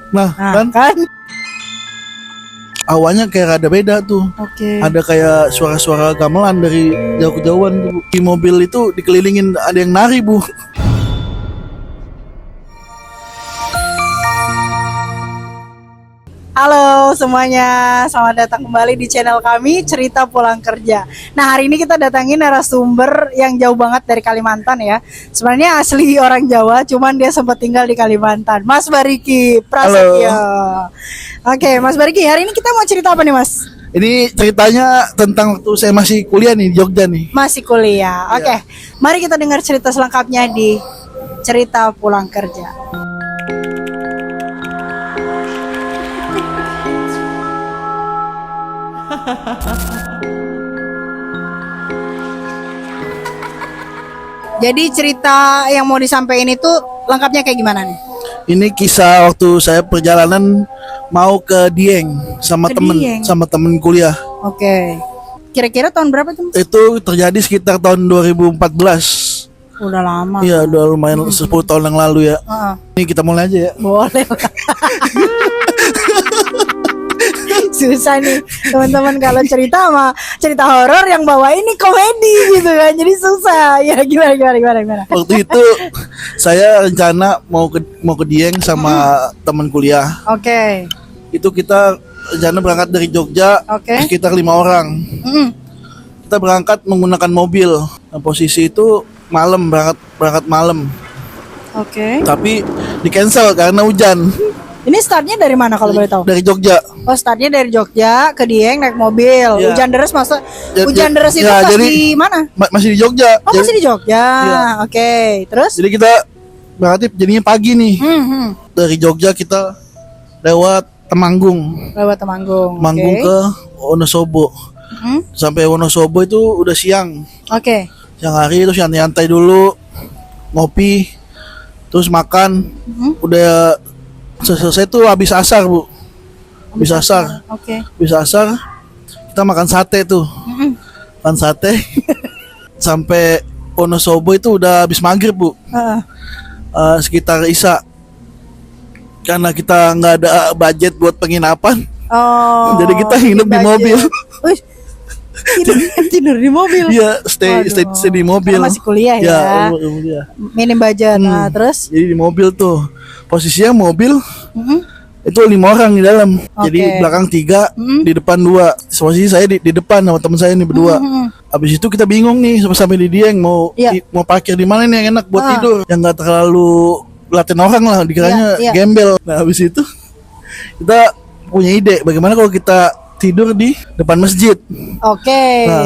Nah, kan? awalnya kayak ada beda tuh. Oke. Ada kayak suara-suara gamelan dari jauh-jauhan tuh, Bu. Di mobil itu dikelilingin ada yang nari, Bu. Halo semuanya, selamat datang kembali di channel kami Cerita Pulang Kerja. Nah, hari ini kita datangin narasumber yang jauh banget dari Kalimantan ya. Sebenarnya asli orang Jawa, cuman dia sempat tinggal di Kalimantan. Mas Bariki Prasetyo. Oke, Mas Bariki, hari ini kita mau cerita apa nih, Mas? Ini ceritanya tentang waktu saya masih kuliah nih di Jogja nih. Masih kuliah. Oke. Mari kita dengar cerita selengkapnya di Cerita Pulang Kerja. Jadi cerita yang mau disampaikan itu lengkapnya kayak gimana nih? Ini kisah waktu saya perjalanan mau ke Dieng sama Ke temen Dieng? sama temen kuliah. Oke. Kira-kira tahun berapa tuh, Mas? Itu terjadi sekitar tahun 2014. Udah lama. Iya, udah lumayan 10 tahun yang lalu ya. Heeh. Ini kita mulai aja ya. Boleh lah. Susah nih teman-teman kalau cerita horor yang bawa ini komedi gitu kan, jadi susah ya. Gimana. Waktu itu saya rencana mau ke Dieng sama teman kuliah. Oke. Itu kita rencana berangkat dari Jogja Oke. sekitar 5 orang. Kita berangkat menggunakan mobil. Nah, posisi itu malam, berangkat malam. Oke. Tapi di cancel karena hujan. Ini startnya dari mana kalau boleh tahu? Dari Jogja. Oh, startnya dari Jogja ke Dieng naik mobil. Iya. Hujan deras masa? Ya, Hujan deras itu ya, pas jadi di mana? Masih di Jogja. Oh, masih di Jogja. Iya. Oke. Terus? Jadi kita berarti jadinya pagi nih. Hmm. Dari Jogja kita lewat Temanggung. Lewat Temanggung. Temanggung Oke. ke Wonosobo. Hmm. Sampai Wonosobo itu udah siang. Oke. Siang hari terus nyantai dulu, ngopi, terus makan. Udah selesai tuh habis asar, Bu. Habis asar. Oke. Habis asar kita makan sate tuh. Makan sate sampai Wonosobo itu udah habis maghrib, Bu. Heeh. Sekitar Isya. Karena kita nggak ada budget buat penginapan, Oh. jadi kita nginep di budget. mobil. Wih, tidur di mobil. Iya, stay di mobil. Karena masih kuliah ya. Kuliah. Minim budget. Nah, terus? Jadi di mobil tuh posisinya mobil Mm-mm. itu 5 orang di dalam. Jadi Oke. belakang 3, di depan 2. Posisi saya di depan sama teman saya nih berdua. Habis itu kita bingung nih sampai di Dieng mau Iya. mau parkir di mana nih yang enak buat tidur, yang nggak terlalu latihan orang lah, dikiranya Iya. gembel. Nah habis itu kita punya ide bagaimana kalau kita tidur di depan masjid. Oke. Nah,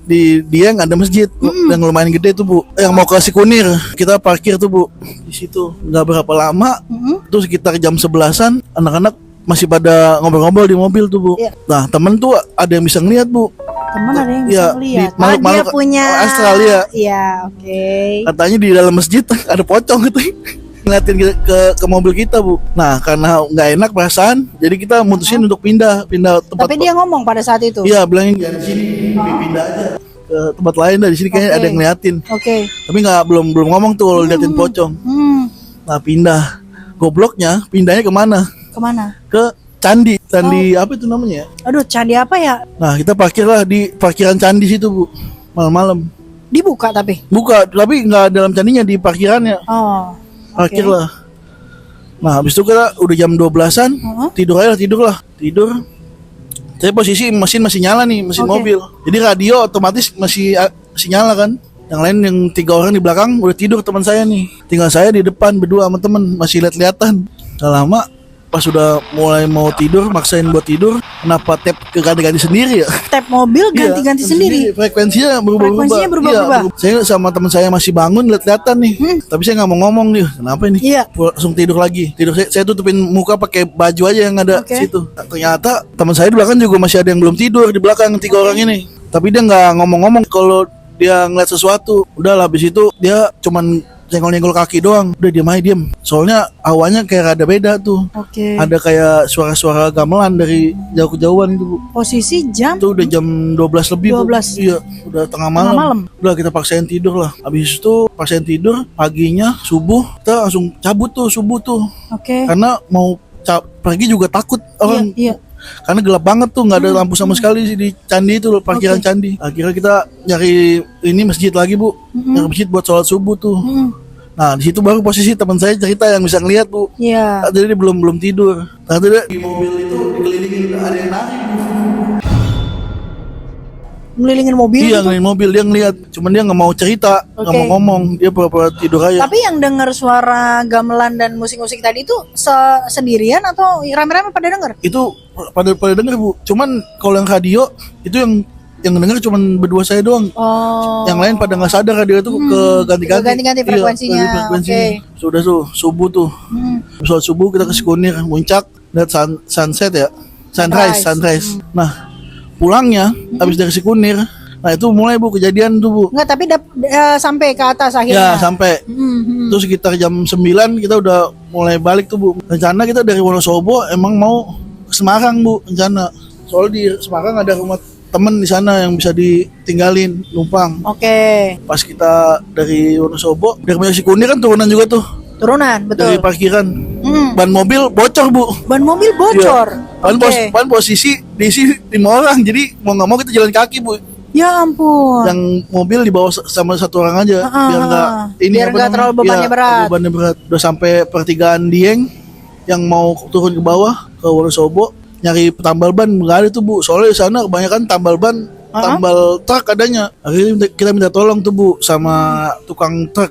di Dieng ada masjid yang lumayan gede tuh, Bu. Yang mau ke Sikunir, kita parkir tuh, Bu. Di situ nggak berapa lama, terus sekitar jam 11-an anak-anak masih pada ngobrol-ngobrol di mobil tuh, Bu. Iya. Nah, temen tuh ada yang bisa ngeliat, Bu. Teman ada yang Iya, bisa di lihat. makhluk-makhluk Dia punya Australia. Iya, oke. Katanya di dalam masjid ada pocong gitu. Ngeliatin ke mobil kita, Bu. Nah, karena nggak enak perasaan, jadi kita mutusin untuk pindah tempat. Tapi dia ngomong pada saat itu. Iya, bilangin jangan di sini, pindah aja ke tempat lain dah, di sini kayaknya Oke. ada yang ngeliatin. Oke. Tapi belum ngomong tuh kalau liatin pocong. Nah, pindah. Gobloknya pindahnya kemana? Kemana? Ke candi apa itu namanya ya? Aduh, candi apa ya? Nah, kita parkirlah di parkiran candi situ, Bu. Malam-malam. Dibuka tapi. Buka, tapi nggak dalam candinya, di parkirannya. Oh. Parkir lah. Nah, habis itu kita udah jam 12-an, tidur. Saya posisi mesin masih nyala nih, mesin Oke. mobil. Jadi radio otomatis masih nyala kan. Yang lain yang 3 orang di belakang udah tidur, teman saya nih. Tinggal saya di depan berdua sama temen, masih lihat-lihatan. Gak lama pas udah mulai mau tidur, maksain buat tidur, kenapa tap ganti-ganti sendiri ya? Tap mobil Iya, ganti-ganti sendiri. Frekuensinya berubah-ubah. Frekuensinya berubah-ubah. Iya, saya sama teman saya masih bangun lihat-lihatan nih. Tapi saya nggak mau ngomong nih. Kenapa ini? Iya. Langsung tidur lagi. Saya tutupin muka pakai baju aja yang ada Oke. situ. Nah, ternyata teman saya di belakang juga masih ada yang belum tidur di belakang 3 orang ini. Tapi dia nggak ngomong-ngomong kalau dia ngeliat sesuatu. Udah lah, habis itu dia cuman senggol-senggol kaki doang. Udah diem aja diem. Soalnya awalnya kayak ada beda tuh. Oke. Ada kayak suara-suara gamelan dari jauh kejauhan itu, Bu. Posisi jam Itu udah jam 12 lebih, Bu. 12. Iya, udah tengah malam. Tengah malam. Udah kita paksain tidur lah. Habis itu paksain tidur, paginya subuh kita langsung cabut tuh subuh tuh. Oke. Karena mau pergi juga takut orang. Iya. Karena gelap banget tuh, nggak ada lampu sama sekali di candi itu loh, parkiran candi. Akhirnya kita nyari ini masjid lagi, Bu. Nyari masjid buat sholat subuh tuh. Nah di situ baru posisi teman saya cerita yang bisa ngeliat, Bu. Iya. Jadi dia belum tidur. Ternyata dia di mobil itu dikelilingin ada yang nari. Ngelilingin mobil Iya, gitu? ngeliat mobil dia ngeliat. Cuman dia nggak mau cerita, nggak mau ngomong. Dia pura-pura tidur aja. Tapi yang dengar suara gamelan dan musik-musik tadi itu sendirian atau rame-rame pada denger? Itu pada denger, Bu. Cuman kalau yang radio itu yang denger cuman berdua saya doang. Oh. Yang lain pada nggak sadar radio itu ke ganti-ganti. Ganti-ganti frekuensinya. Iya, frekuensinya. Oke. Sudah tuh subuh tuh. Sholat subuh kita ke Sikunir, Muncak, lihat sunset ya. Sunrise. Nah, pulangnya habis dari Sikunir, nah itu mulai, Bu, kejadian tuh, Bu. Enggak, tapi sampai ke atas Ya, akhirnya. sampai. Terus sekitar jam 9 kita udah mulai balik tuh, Bu. Rencana kita dari Wonosobo emang mau ke Semarang, Bu, rencana. Soalnya di Semarang ada rumah temen di sana yang bisa ditinggalin numpang. Oke. Pas kita dari Wonosobo, dari Sikunir kan turunan juga tuh. Turunan, betul. Dari parkiran. Ban mobil bocor, Bu. Ban mobil bocor. Iya. Pan posisi diisi 5 orang, jadi mau nggak mau kita jalan kaki, Bu. Ya ampun. Yang mobil dibawa sama satu orang aja, biar nggak terlalu bebannya berat. Bebannya berat. Udah sampai pertigaan Dieng, yang mau turun ke bawah ke Wonosobo, nyari tambal ban nggak ada tuh, Bu. Soalnya di sana kebanyakan tambal ban, tambal truk adanya. Akhirnya kita minta tolong tuh, Bu, sama tukang truk.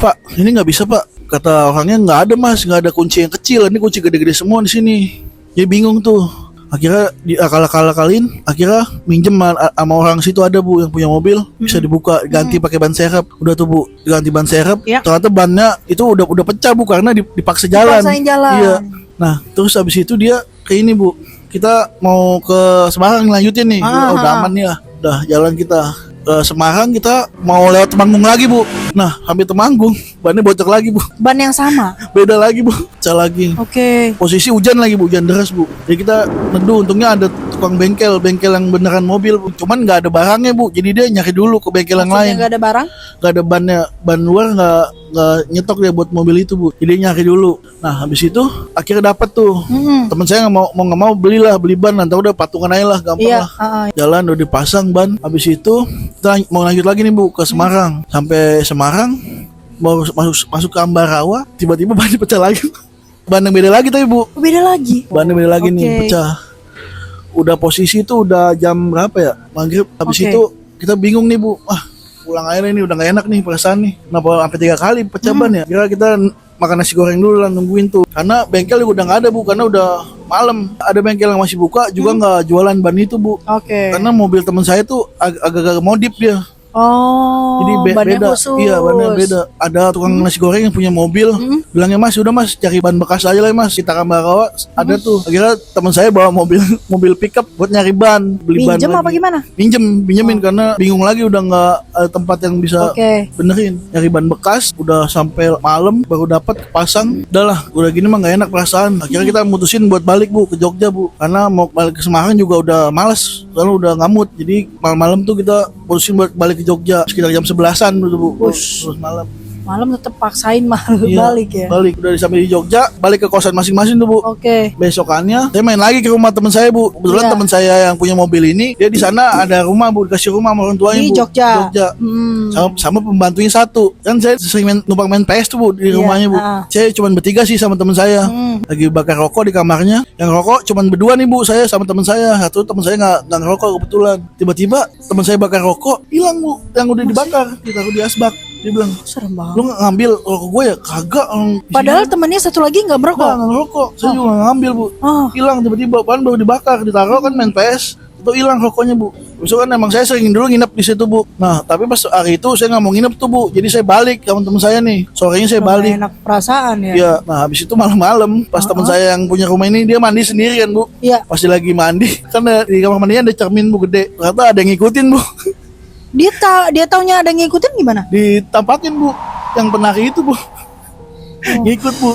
Pak, ini nggak bisa, Pak. Kata orangnya nggak ada, Mas, nggak ada kunci yang kecil. Ini kunci gede-gede semua di sini. Dia bingung tuh. Akhirnya diakal-akalin. Akhirnya minjem sama orang situ ada, Bu, yang punya mobil, bisa dibuka, ganti pakai ban serep. Udah tuh, Bu, diganti ban serep. Ya. Ternyata bannya itu udah pecah, Bu, karena dipaksa jalan. Dipaksain jalan. Iya. Nah, terus habis itu dia kayak ini, Bu. Kita mau ke Semarang lanjutin nih. Udah aman nih lah. Udah jalan kita ke Semarang, kita mau lewat Temanggung lagi, Bu. Nah, hampir Temanggung, bannya bocor lagi, Bu. Ban yang sama. Beda lagi, Bu. Pecah lagi. Oke. Posisi hujan lagi, Bu, hujan deras, Bu. Jadi kita neduh, untungnya ada tukang bengkel yang beneran mobil, Bu. Cuman nggak ada barangnya, Bu. Jadi dia nyari dulu ke bengkel yang lain. Nggak ada barang? Nggak ada bannya, ban luar nggak nyetok dia buat mobil itu, Bu. Jadi nyari dulu. Nah, habis itu akhirnya dapat tuh. Temen saya nggak mau beli ban, nanti udah patungan aja lah, gampang Iya. lah. Jalan udah dipasang ban. Habis itu kita mau lanjut lagi nih, Bu, ke Semarang. Sampai Semarang mau masuk ke Ambarawa, tiba-tiba bannya pecah lagi. Ban yang beda lagi tapi, Bu. Beda lagi. Ban yang beda lagi nih, pecah. Udah posisi itu udah jam berapa ya? Maghrib. Habis itu kita bingung nih, Bu. Pulang aja ini udah gak enak nih perasaan nih. Kenapa sampai 3 kali pecah ban ya? Kira kita makan nasi goreng dulu lah, nungguin tuh. Karena bengkel udah gak ada, Bu, karena udah malam. Ada bengkel yang masih buka juga gak jualan ban itu, Bu. Oke. Karena mobil teman saya tuh agak-agak modif dia. Oh, Jadi bannya beda. khusus. Iya, bannya beda. Ada tukang nasi goreng yang punya mobil. Bilangnya, Mas, udah, Mas, cari ban bekas aja lah, Mas. Kita Ambarawa ada tuh. Akhirnya teman saya bawa mobil pickup buat nyari ban, beli ban. Minjem apa lagi. gimana? Pinjemin karena bingung lagi, udah nggak ada tempat yang bisa benerin. Nyari ban bekas, udah sampai malam baru dapat pasang. Udahlah, udah gini mah nggak enak perasaan. Akhirnya kita mutusin buat balik, Bu, ke Jogja, Bu. Karena mau balik ke Semarang juga udah males, lalu udah ngamut. Jadi malam-malam tuh kita mutusin buat balik ke Jogja sekitar jam 11-an dulu, Bu. Terus malam tetap paksain balik ya. Balik udah sampai di Jogja, balik ke kosan masing-masing tuh, Bu. Oke. Besokannya saya main lagi ke rumah teman saya, Bu. Kebetulan teman saya yang punya mobil ini, dia di sana ada rumah, Bu, dikasih rumah sama orang tuanya, Di Bu. Jogja. Sama pembantunya satu. Kan saya sering numpang main PS tuh, Bu, di rumahnya, Bu. Saya cuma bertiga sih sama teman saya. Lagi bakar rokok di kamarnya. Yang rokok cuma berdua nih, Bu, saya sama teman saya. Satu teman saya nggak ngerokok kebetulan. Tiba-tiba teman saya bakar rokok, hilang, Bu. Yang udah dibakar, ditaruh di asbak. Dia bilang, serem banget. lu nggak ngambil rokok gue ya? Kagak. Padahal temennya satu lagi nggak merokok. Nggak ngerokok. Saya juga nggak ngambil, Bu. Hilang tiba-tiba, baru dibakar, ditaruh kan main PS. Itu hilang rokoknya, Bu. Besok kan emang saya sering dulu nginep di situ, Bu. Nah, tapi pas hari itu saya nggak mau nginep tuh, Bu. Jadi saya balik sama teman saya nih. Sorenya saya balik. Enak perasaan ya. Iya. Nah, habis itu malam-malam pas teman saya yang punya rumah ini, dia mandi sendiri kan, Bu. Iya. Pas dia lagi mandi, kan di kamar mandinya ada cermin, Bu, gede. Ternyata ada yang ngikutin, Bu. Dia taunya ada yang ngikutin gimana? Ditampakin, Bu. yang penari itu, Bu. Ngikut, Bu.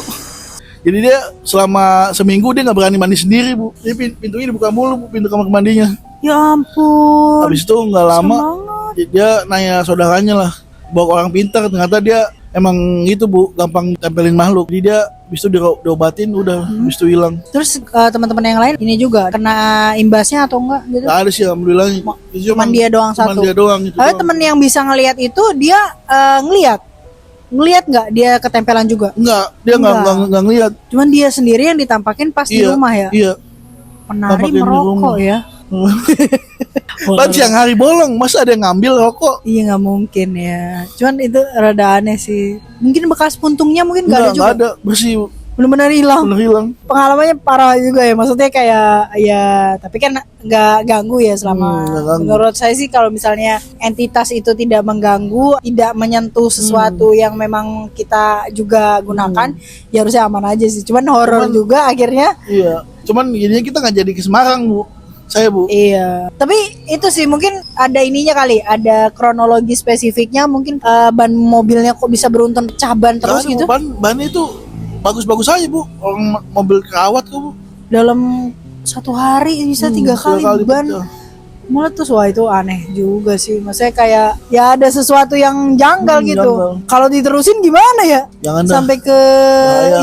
Jadi dia selama seminggu dia nggak berani mandi sendiri, Bu. Jadi pintunya dibuka mulu, Bu, pintu kamar mandinya. Ya ampun. Habis itu nggak lama dia nanya saudaranya lah, bawa orang pintar, ternyata dia emang gitu, Bu, gampang tempelin makhluk. Jadi dia habis itu diobatin udah, habis itu hilang. Terus teman-teman yang lain ini juga kena imbasnya atau enggak gitu? Gak ada sih, alhamdulillah. Cuman dia doang Cuman satu. dia doang gitu. Tapi temen yang bisa ngelihat itu dia ngelihat nggak dia ketempelan juga? Enggak, dia enggak ngeliat. Cuman dia sendiri yang ditampakin pas di rumah ya. Iya. Penari Tampakin di merokok rumah. ya. Kan siang hari bolong, masa ada yang ngambil rokok? Iya nggak mungkin ya. Cuman itu rada aneh sih. Mungkin bekas puntungnya mungkin nggak ada juga. Enggak ada, bersih, Benar-benar hilang. bener hilang. Pengalamannya parah juga ya. Maksudnya kayak ya, tapi kan nggak ganggu ya selama. Nggak ganggu. Menurut saya sih kalau misalnya entitas itu tidak mengganggu, tidak menyentuh sesuatu yang memang kita juga gunakan, ya harusnya aman aja sih. Cuman horor juga akhirnya. Iya. Cuman jadinya kita nggak jadi ke Semarang, Bu. Saya, Bu. Iya. Tapi itu sih mungkin ada ininya kali, ada kronologi spesifiknya mungkin ban mobilnya kok bisa beruntun pecah ban terus Nggak ada, gitu. Bu. Ban itu bagus-bagus aja, Bu. Orang mobil kerawat kok, Bu. Dalam satu hari bisa 3 kali ban pecah. meletus. Wah itu aneh juga sih. Maksudnya kayak ya ada sesuatu yang janggal gitu. janggal. Kalau diterusin gimana ya? Jangan dah. Sampai ke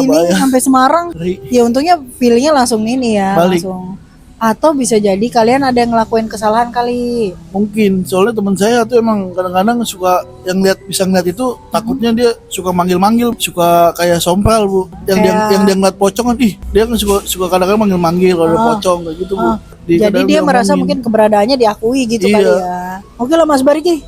Bahaya. sampai Semarang. Ngeri. Ya untungnya feelingnya langsung ini ya, Balik. langsung. Atau bisa jadi kalian ada yang ngelakuin kesalahan kali. Mungkin soalnya teman saya tuh emang kadang-kadang suka yang bisa ngeliat itu, takutnya dia suka manggil-manggil, suka kayak sompral, Bu. Yang dia ngeliat pocong kan, dia kan suka kadang-kadang manggil-manggil kalau ada pocong kayak gitu, Bu. Jadi dia merasa mungkin keberadaannya diakui gitu Iya. kali ya. Oke lah Mas Bariki,